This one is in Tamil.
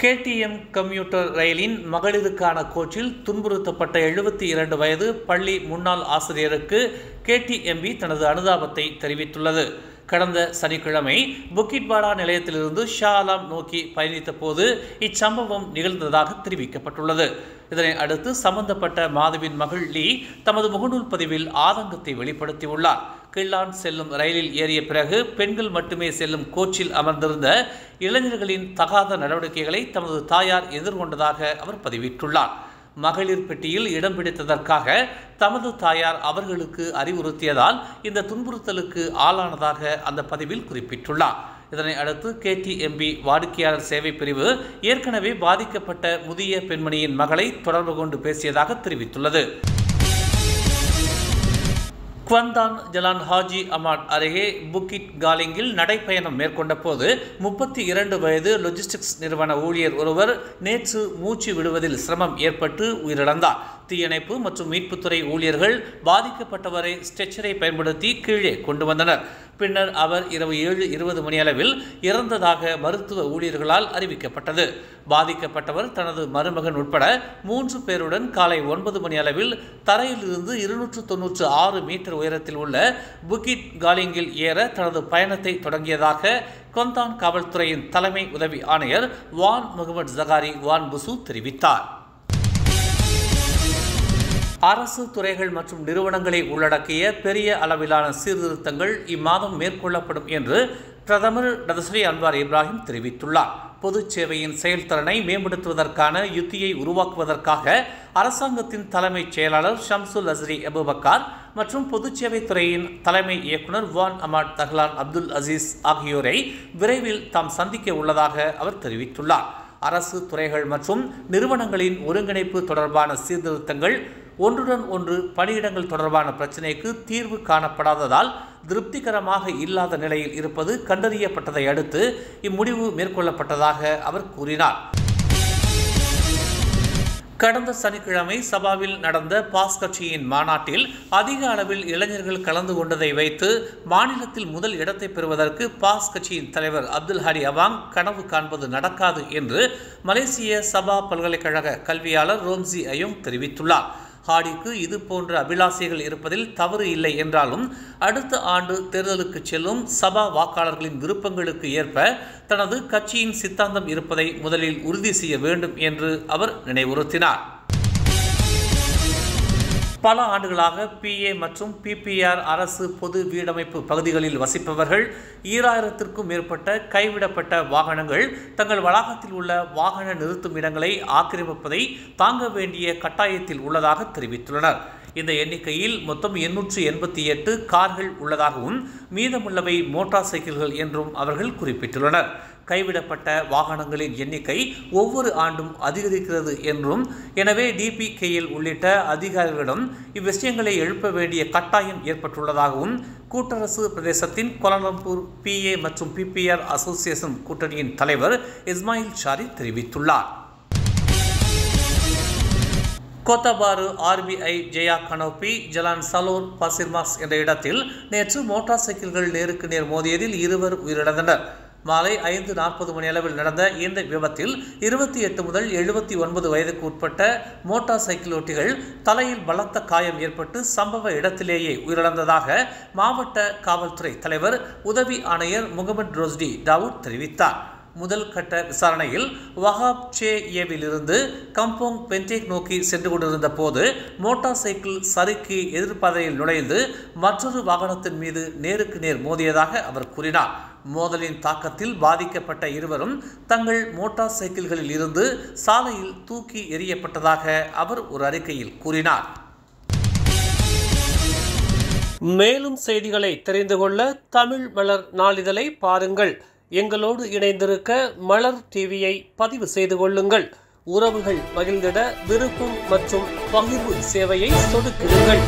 KTM கம்யூட்டர் ரயிலின் மகளிருக்கான கோச்சில் துன்புறுத்தப்பட்ட 72 வயது பள்ளி முன்னாள் ஆசிரியருக்கு KTMB தனது அனுதாபத்தை தெரிவித்துள்ளது. கடந்த சனிக்கிழமை புக்கிட்பாடா நிலையத்திலிருந்து ஷா ஆலம் நோக்கி பயணித்த போது இச்சம்பவம் நிகழ்ந்ததாக தெரிவிக்கப்பட்டுள்ளது. இதனை அடுத்து சம்பந்தப்பட்ட மாதவின் மகள் லீ தமது முகநூல் பதிவில் ஆதங்கத்தை வெளிப்படுத்தியுள்ளார். கிள்ளான் செல்லும் ரயிலில் ஏறிய பிறகு பெண்கள் மட்டுமே செல்லும் கோச்சில் அமர்ந்திருந்த இளைஞர்களின் தகாத நடவடிக்கைகளை தமது தாயார் எதிர்கொண்டதாக அவர் பதிவிட்டுள்ளார். மகளிர் பெட்டியில் இடம் பிடித்ததற்காக தமது தாயார் அவர்களுக்கு அறிவுறுத்தியதால் இந்த துன்புறுத்தலுக்கு ஆளானதாக அந்த பதிவில் குறிப்பிட்டுள்ளார். இதனை அடுத்து KTMB வாடிக்கையாளர் சேவை பிரிவு ஏற்கனவே பாதிக்கப்பட்ட முதிய பெண்மணியின் மகளை தொடர்பு கொண்டு பேசியதாக தெரிவித்துள்ளது. குவந்தான் ஜலான் ஹாஜி அமாட் அருகே புக்கிட் காலிங்கில் நடைப்பயணம் மேற்கொண்ட போது 32 வயது லாஜிஸ்டிக்ஸ் நிறுவன ஊழியர் ஒருவர் நேற்று மூச்சு விடுவதில் சிரமம் ஏற்பட்டு உயிரிழந்தார். தீயணைப்பு மற்றும் மீட்புத்துறை ஊழியர்கள் பாதிக்கப்பட்டவரை ஸ்ட்ரெச்சரை பயன்படுத்தி கீழே கொண்டு வந்தனர். பின்னர் அவர் இரவு 7:20 மணியளவில் இறந்ததாக மருத்துவ ஊழியர்களால் அறிவிக்கப்பட்டது. பாதிக்கப்பட்டவர் தனது மருமகன் உட்பட 3 பேருடன் காலை 9 மணி அளவில் தரையிலிருந்து 296 மீட்டர் உயரத்தில் உள்ள புக்கிட் காலிங்கில் ஏற தனது பயணத்தை தொடங்கியதாக கொந்தான் காவல்துறையின் தலைமை உதவி ஆணையர் வான் முகமது ஜகாரி வான் புசு தெரிவித்தார். அரசு துறைகள் மற்றும் நிறுவனங்களை உள்ளடக்கிய பெரிய அளவிலான சீர்திருத்தங்கள் இம்மாதம் மேற்கொள்ளப்படும் என்று பிரதமர் டதஸ்ரீ அன்வார் இப்ராஹிம் தெரிவித்துள்ளார். பொது சேவையின் செயல்திறனை மேம்படுத்துவதற்கான யுத்தியை உருவாக்குவதற்காக அரசாங்கத்தின் தலைமைச் செயலாளர் ஷம்சுல் அஸ்ரி அபுபக்கார் மற்றும் பொதுச்சேவைத்துறையின் தலைமை இயக்குநர் வான் அமாட் தஹ்லான் அப்துல் அசீஸ் ஆகியோரை விரைவில் தாம் சந்திக்க உள்ளதாக அவர் தெரிவித்துள்ளார். அரசு துறைகள் மற்றும் நிறுவனங்களின் ஒருங்கிணைப்பு தொடர்பான சீர்திருத்தங்கள் ஒன்றுடன் ஒன்று பணியிடங்கள் தொடர்பான பிரச்சினைக்கு தீர்வு காணப்படாததால் திருப்திகரமாக இல்லாத நிலையில் இருப்பது கண்டறியப்பட்டதை அடுத்து இம்முடிவு மேற்கொள்ளப்பட்டதாக அவர் கூறினார். கடந்த சனிக்கிழமை சபாவில் நடந்த பாஸ் கட்சியின் மாநாட்டில் அதிக அளவில் இளைஞர்கள் கலந்து கொண்டதை வைத்து மாநிலத்தில் முதல் இடத்தை பெறுவதற்கு பாஸ் கட்சியின் தலைவர் அப்துல் ஹடி அவாங் கனவு காண்பது நடக்காது என்று மலேசிய சபா பல்கலைக்கழக கல்வியாளர் ரோம்சி அயோங் தெரிவித்துள்ளார். ஹாடிக்கு இது போன்ற அபிலாசைகள் இருப்பதில் தவறு இல்லை என்றாலும் அடுத்த ஆண்டு தேர்தலுக்கு செல்லும் சபா வாக்காளர்களின் விருப்பங்களுக்கு ஏற்ப தனது கட்சியின் சித்தாந்தம் இருப்பதை முதலில் உறுதி செய்ய வேண்டும் என்று அவர் நினைவுறுத்தினார். பல ஆண்டுகளாக PA மற்றும் PPR அரசு பொது வீடமைப்பு பகுதிகளில் வசிப்பவர்கள் 2000க்கும் மேற்பட்ட கைவிடப்பட்ட வாகனங்கள் தங்கள் வளாகத்தில் உள்ள வாகன நிறுத்தும் இடங்களை ஆக்கிரமிப்பதை தாங்க வேண்டிய கட்டாயத்தில் உள்ளதாக தெரிவித்துள்ளனர். இந்த எண்ணிக்கையில் மொத்தம் 888 கார்கள் உள்ளதாகவும் மீதமுள்ளவை மோட்டார் சைக்கிள்கள் என்றும் அவர்கள் குறிப்பிட்டுள்ளனர். கைவிடப்பட்ட வாகனங்களின் எண்ணிக்கை ஒவ்வொரு ஆண்டும் அதிகரிக்கிறது என்றும் எனவே DPKL உள்ளிட்ட அதிகாரிகளிடம் இவ்விஷயங்களை எழுப்ப வேண்டிய கட்டாயம் ஏற்பட்டுள்ளதாகவும் கூட்டரசு பிரதேசத்தின் கோலாலம்பூர் PA மற்றும் PPR அசோசியேஷன் கூட்டணியின் தலைவர் இஸ்மாயில் ஷாரி தெரிவித்துள்ளார். கோத்தபாரு RBI ஜெயா கனோப்பி ஜலான் சலோர் பசிர்மாஸ் என்ற இடத்தில் நேற்று மோட்டார் சைக்கிள்கள் நேருக்கு நேர் மோதியதில் 2 உயிரிழந்தனர். மாலை 5:40 மணி அளவில் நடந்த இந்த விபத்தில் 28 முதல் 79 வயதுக்கு உட்பட்ட மோட்டார் சைக்கிள் ஓட்டிகள் தலையில் பலத்த காயம் ஏற்பட்டு சம்பவ இடத்திலேயே உயிரிழந்ததாக மாவட்ட காவல்துறை தலைவர் உதவி ஆணையர் முகமது ரோஸ்டி தாவூத் தெரிவித்தார். முதல் கட்ட விசாரணையில் வஹாப் சேவிலிருந்து கம்போங் பென்டேக் நோக்கி சென்று கொண்டிருந்த போது மோட்டார் சைக்கிள் சறுக்கி எதிர்பாதையில் நுழைந்து மற்றொரு வாகனத்தின் மீது நேருக்கு நேர் மோதியதாக அவர் கூறினார். மோதலின் தாக்கத்தில் பாதிக்கப்பட்ட இருவரும் தங்கள் மோட்டார் சைக்கிள்களில் இருந்து சாலையில் தூக்கி எறியப்பட்டதாக அவர் ஒரு அறிக்கையில் கூறினார். மேலும் செய்திகளை தெரிந்து கொள்ள தமிழ் மலர் நாளிதழை பாருங்கள். எங்களோடு இணைந்திருக்க மலர் டிவியை பதிவு செய்து கொள்ளுங்கள். உறவுகள் மகிழ்ந்திட விருப்பம் மற்றும் பகிர்வு சேவையை சொடுக்கிடுங்கள்.